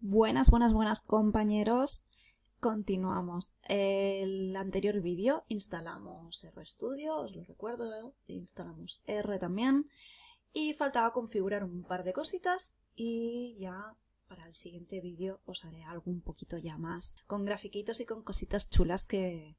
Buenas compañeros. Continuamos. El anterior vídeo instalamos RStudio, os lo recuerdo, instalamos R también y faltaba configurar un par de cositas y ya para el siguiente vídeo os haré algo un poquito ya más con grafiquitos y con cositas chulas que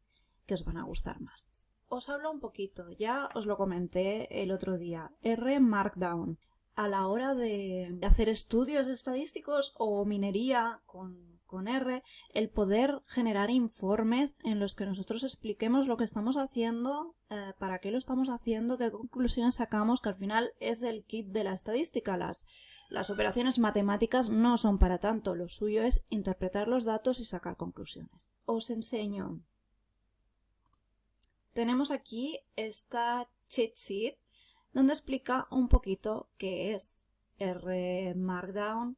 os van a gustar más. Os hablo un poquito, ya os lo comenté el otro día, R Markdown. A la hora de hacer estudios estadísticos o minería con R, el poder generar informes en los que nosotros expliquemos lo que estamos haciendo, para qué lo estamos haciendo, qué conclusiones sacamos, que al final es el kit de la estadística. Las operaciones matemáticas no son para tanto, lo suyo es interpretar los datos y sacar conclusiones. Os enseño. Tenemos aquí esta cheat sheet donde explica un poquito qué es R Markdown,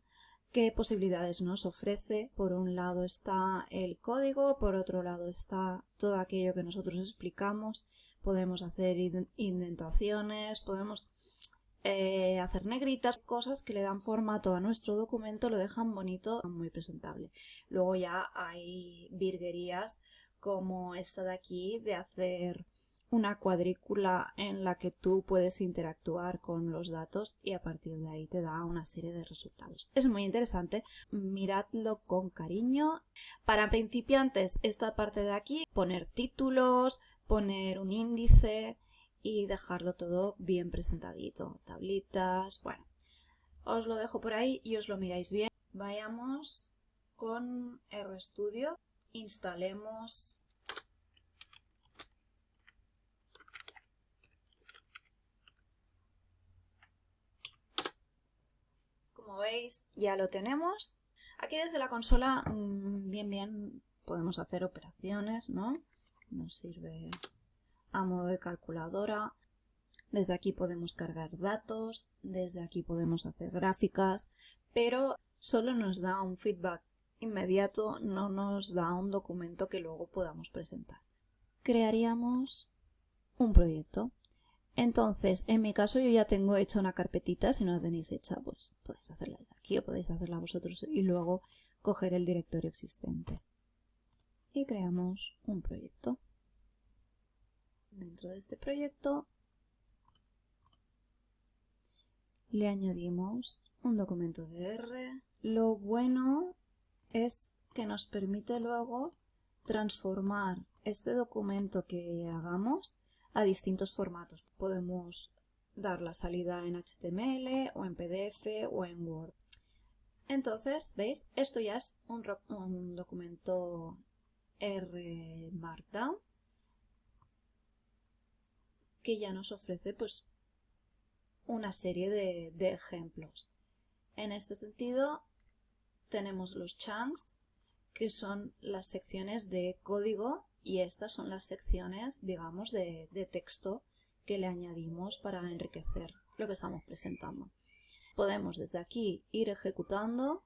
qué posibilidades nos ofrece. Por un lado está el código, por otro lado está todo aquello que nosotros explicamos. Podemos hacer indentaciones, podemos hacer negritas, cosas que le dan formato a nuestro documento, lo dejan bonito, muy presentable. Luego ya hay virguerías como esta de aquí de hacer una cuadrícula en la que tú puedes interactuar con los datos y a partir de ahí te da una serie de resultados. Es muy interesante, miradlo con cariño. Para principiantes, esta parte de aquí, poner títulos, poner un índice y dejarlo todo bien presentadito. Tablitas, bueno. Os lo dejo por ahí y os lo miráis bien. Vayamos con RStudio, instalemos. Como veis, ya lo tenemos. Aquí desde la consola, bien, podemos hacer operaciones, ¿no? Nos sirve a modo de calculadora. Desde aquí podemos cargar datos, desde aquí podemos hacer gráficas, pero solo nos da un feedback inmediato, no nos da un documento que luego podamos presentar. Crearíamos un proyecto. Entonces, en mi caso yo ya tengo hecha una carpetita, si no la tenéis hecha, pues podéis hacerla desde aquí o podéis hacerla vosotros y luego coger el directorio existente. Y creamos un proyecto. Dentro de este proyecto le añadimos un documento de R. Lo bueno es que nos permite luego transformar este documento que hagamos a distintos formatos. Podemos dar la salida en HTML o en PDF o en Word. Entonces, ¿veis? Esto ya es un documento R Markdown que ya nos ofrece pues una serie de ejemplos. En este sentido tenemos los chunks, que son las secciones de código, y estas son las secciones, digamos, de texto que le añadimos para enriquecer lo que estamos presentando. Podemos desde aquí ir ejecutando,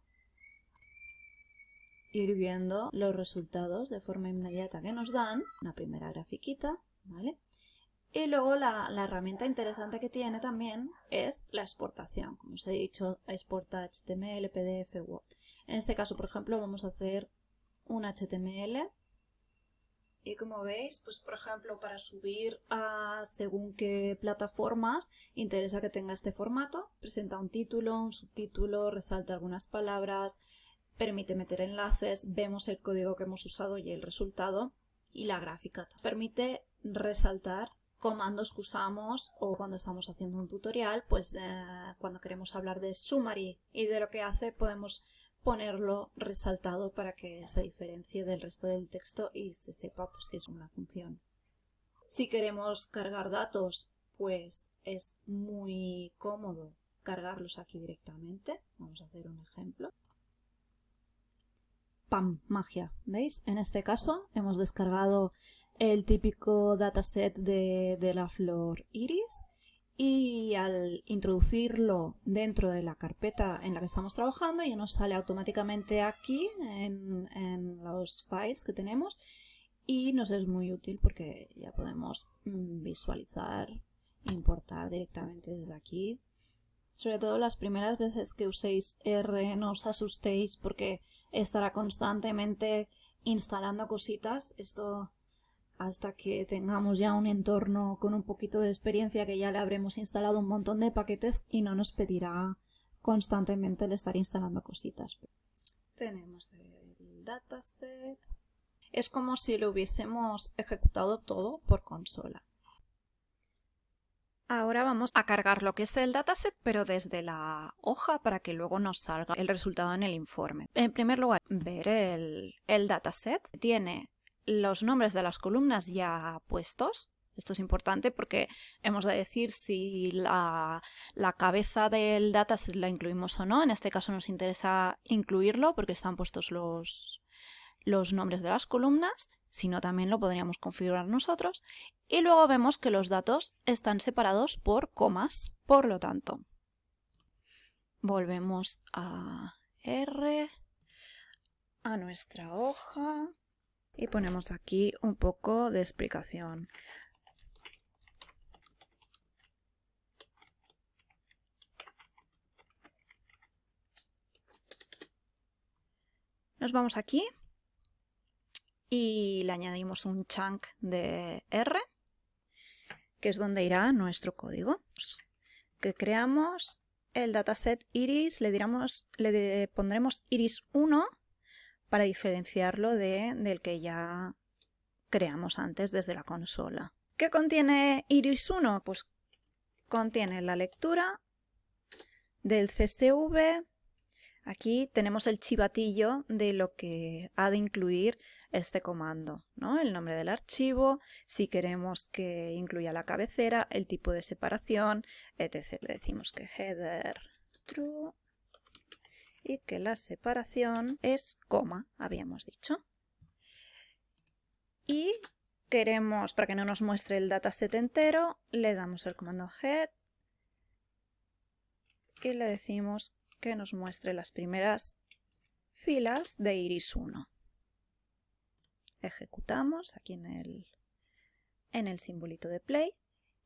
ir viendo los resultados de forma inmediata que nos dan, una primera grafiquita, ¿vale? Y luego la herramienta interesante que tiene también es la exportación. Como os he dicho, exporta HTML, PDF, Word. En este caso, por ejemplo, vamos a hacer un HTML. Y como veis, pues por ejemplo, para subir a según qué plataformas, interesa que tenga este formato. Presenta un título, un subtítulo, resalta algunas palabras, permite meter enlaces, vemos el código que hemos usado y el resultado. Y la gráfica permite resaltar comandos que usamos o cuando estamos haciendo un tutorial, pues cuando queremos hablar de summary y de lo que hace, podemos ponerlo resaltado para que se diferencie del resto del texto y se sepa pues que es una función. Si queremos cargar datos, pues es muy cómodo cargarlos aquí directamente. Vamos a hacer un ejemplo. ¡Pam! Magia. ¿Veis? En este caso hemos descargado el típico dataset de la flor iris y al introducirlo dentro de la carpeta en la que estamos trabajando ya nos sale automáticamente aquí en los files que tenemos y nos es muy útil porque ya podemos visualizar, importar directamente desde aquí Sobre todo las primeras veces que uséis R, no os asustéis porque estará constantemente instalando cositas. Esto hasta que tengamos ya un entorno con un poquito de experiencia, que ya le habremos instalado un montón de paquetes y no nos pedirá constantemente el estar instalando cositas. Tenemos el dataset. Es como si lo hubiésemos ejecutado todo por consola. Ahora vamos a cargar lo que es el dataset, pero desde la hoja para que luego nos salga el resultado en el informe. En primer lugar, ver el dataset. Tiene los nombres de las columnas ya puestos. Esto es importante porque hemos de decir si la cabeza del dataset la incluimos o no. En este caso nos interesa incluirlo porque están puestos los nombres de las columnas. Si no, también lo podríamos configurar nosotros. Y luego vemos que los datos están separados por comas. Por lo tanto, volvemos a R, a nuestra hoja y ponemos aquí un poco de explicación. Nos vamos aquí y le añadimos un chunk de R, que es donde irá nuestro código. Que creamos el dataset iris, le pondremos iris 1 para diferenciarlo del que ya creamos antes desde la consola. ¿Qué contiene iris 1? Pues contiene la lectura del CSV. Aquí tenemos el chivatillo de lo que ha de incluir este comando, ¿no? El nombre del archivo, si queremos que incluya la cabecera, el tipo de separación, etc. Le decimos que header true y que la separación es coma, habíamos dicho. Y queremos, para que no nos muestre el dataset entero, le damos el comando head y le decimos que nos muestre las primeras filas de iris 1. Ejecutamos aquí en el simbolito de play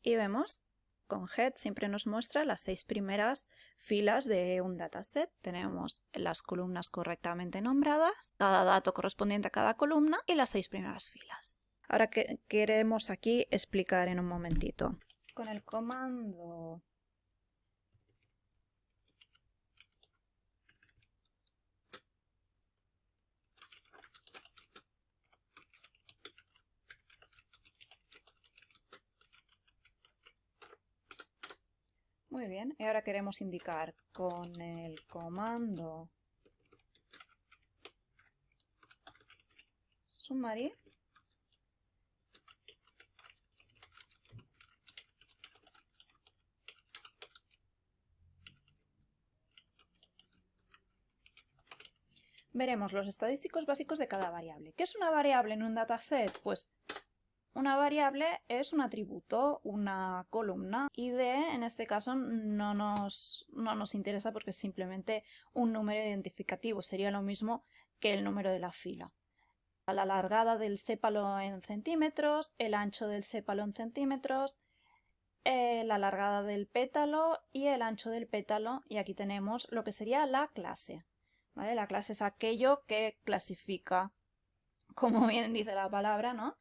y vemos con head siempre nos muestra las 6 primeras filas de un dataset. Tenemos las columnas correctamente nombradas, cada dato correspondiente a cada columna y las 6 primeras filas. Ahora que queremos aquí explicar en un momentito. Con el comando muy bien, y ahora queremos indicar con el comando summary veremos los estadísticos básicos de cada variable. ¿Qué es una variable en un dataset? Pues una variable es un atributo, una columna. ID en este caso no nos interesa porque es simplemente un número identificativo. Sería lo mismo que el número de la fila. La largada del sépalo en centímetros, el ancho del sépalo en centímetros, la largada del pétalo y el ancho del pétalo. Y aquí tenemos lo que sería la clase. ¿Vale? La clase es aquello que clasifica, como bien dice la palabra, ¿no?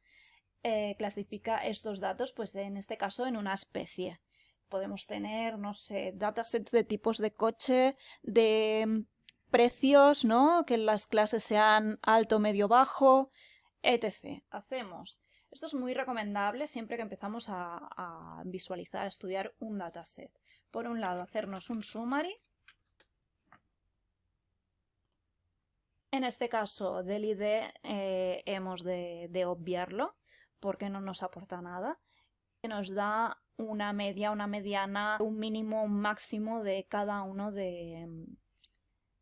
Clasifica estos datos, pues en este caso en una especie. Podemos tener, no sé, datasets de tipos de coche, de precios, ¿no? Que las clases sean alto, medio, bajo, etc. Esto es muy recomendable siempre que empezamos a visualizar, a estudiar un dataset. Por un lado, hacernos un summary. En este caso del ID hemos de obviarlo porque no nos aporta nada. Nos da una media, una mediana, un mínimo, un máximo de cada uno de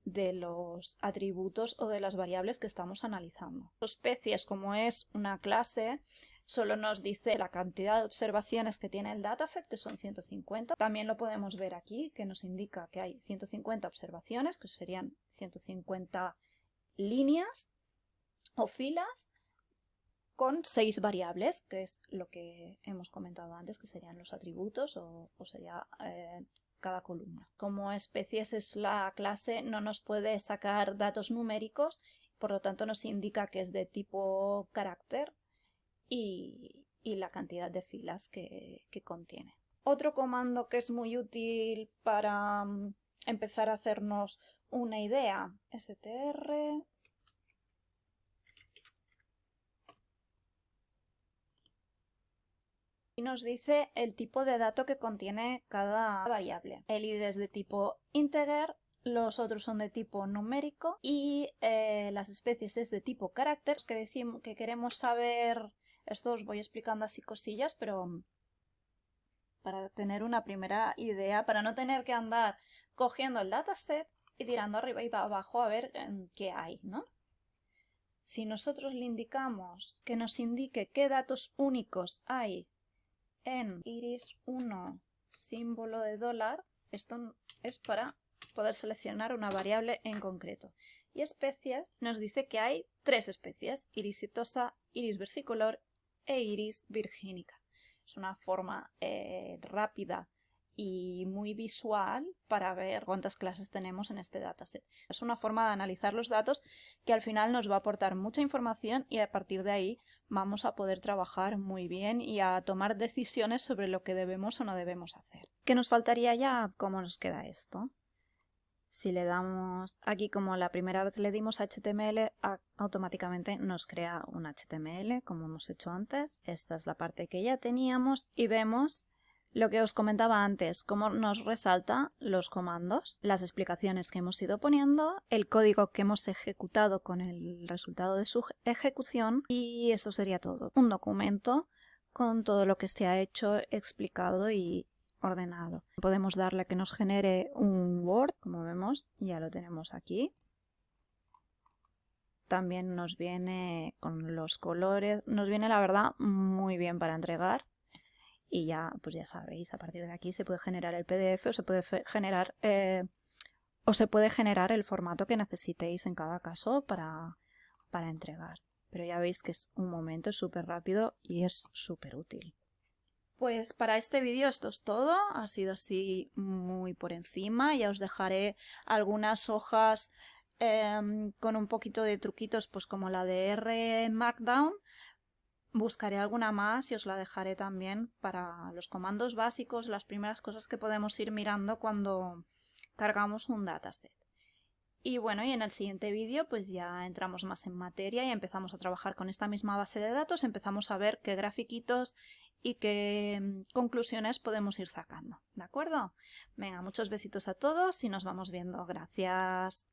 los atributos o de las variables que estamos analizando. Especies, como es una clase, solo nos dice la cantidad de observaciones que tiene el dataset, que son 150. También lo podemos ver aquí, que nos indica que hay 150 observaciones, que serían 150 líneas o filas con 6 variables, que es lo que hemos comentado antes, que serían los atributos o sería cada columna. Como especies es la clase, no nos puede sacar datos numéricos, por lo tanto nos indica que es de tipo carácter y la cantidad de filas que contiene. Otro comando que es muy útil para empezar a hacernos una idea, str y nos dice el tipo de dato que contiene cada variable. El id es de tipo integer, los otros son de tipo numérico y las especies es de tipo carácter. Que decimos que queremos saber, esto os voy explicando así cosillas, pero para tener una primera idea, para no tener que andar cogiendo el dataset y tirando arriba y abajo a ver qué hay, ¿no? Si nosotros le indicamos que nos indique qué datos únicos hay en iris1 símbolo de dólar, esto es para poder seleccionar una variable en concreto. Y especies nos dice que hay 3 especies, iris setosa, iris versicolor e iris virgínica. Es una forma rápida y muy visual para ver cuántas clases tenemos en este dataset. Es una forma de analizar los datos que al final nos va a aportar mucha información y a partir de ahí vamos a poder trabajar muy bien y a tomar decisiones sobre lo que debemos o no debemos hacer. ¿Qué nos faltaría ya? ¿Cómo nos queda esto? Si le damos aquí, como la primera vez le dimos HTML, automáticamente nos crea un HTML, como hemos hecho antes. Esta es la parte que ya teníamos y vemos lo que os comentaba antes, cómo nos resalta los comandos, las explicaciones que hemos ido poniendo, el código que hemos ejecutado con el resultado de su ejecución y esto sería todo. Un documento con todo lo que se ha hecho, explicado y ordenado. Podemos darle a que nos genere un Word, como vemos, ya lo tenemos aquí. También nos viene con los colores, nos viene la verdad muy bien para entregar. Y ya, pues ya sabéis, a partir de aquí se puede generar el PDF o se puede generar el formato que necesitéis en cada caso para entregar. Pero ya veis que es un momento, es súper rápido y es súper útil. Pues para este vídeo esto es todo, ha sido así muy por encima, ya os dejaré algunas hojas con un poquito de truquitos pues como la de R Markdown. Buscaré alguna más y os la dejaré también para los comandos básicos, las primeras cosas que podemos ir mirando cuando cargamos un dataset. Y bueno, y en el siguiente vídeo pues ya entramos más en materia y empezamos a trabajar con esta misma base de datos, empezamos a ver qué grafiquitos y qué conclusiones podemos ir sacando, ¿de acuerdo? Venga, muchos besitos a todos y nos vamos viendo. Gracias.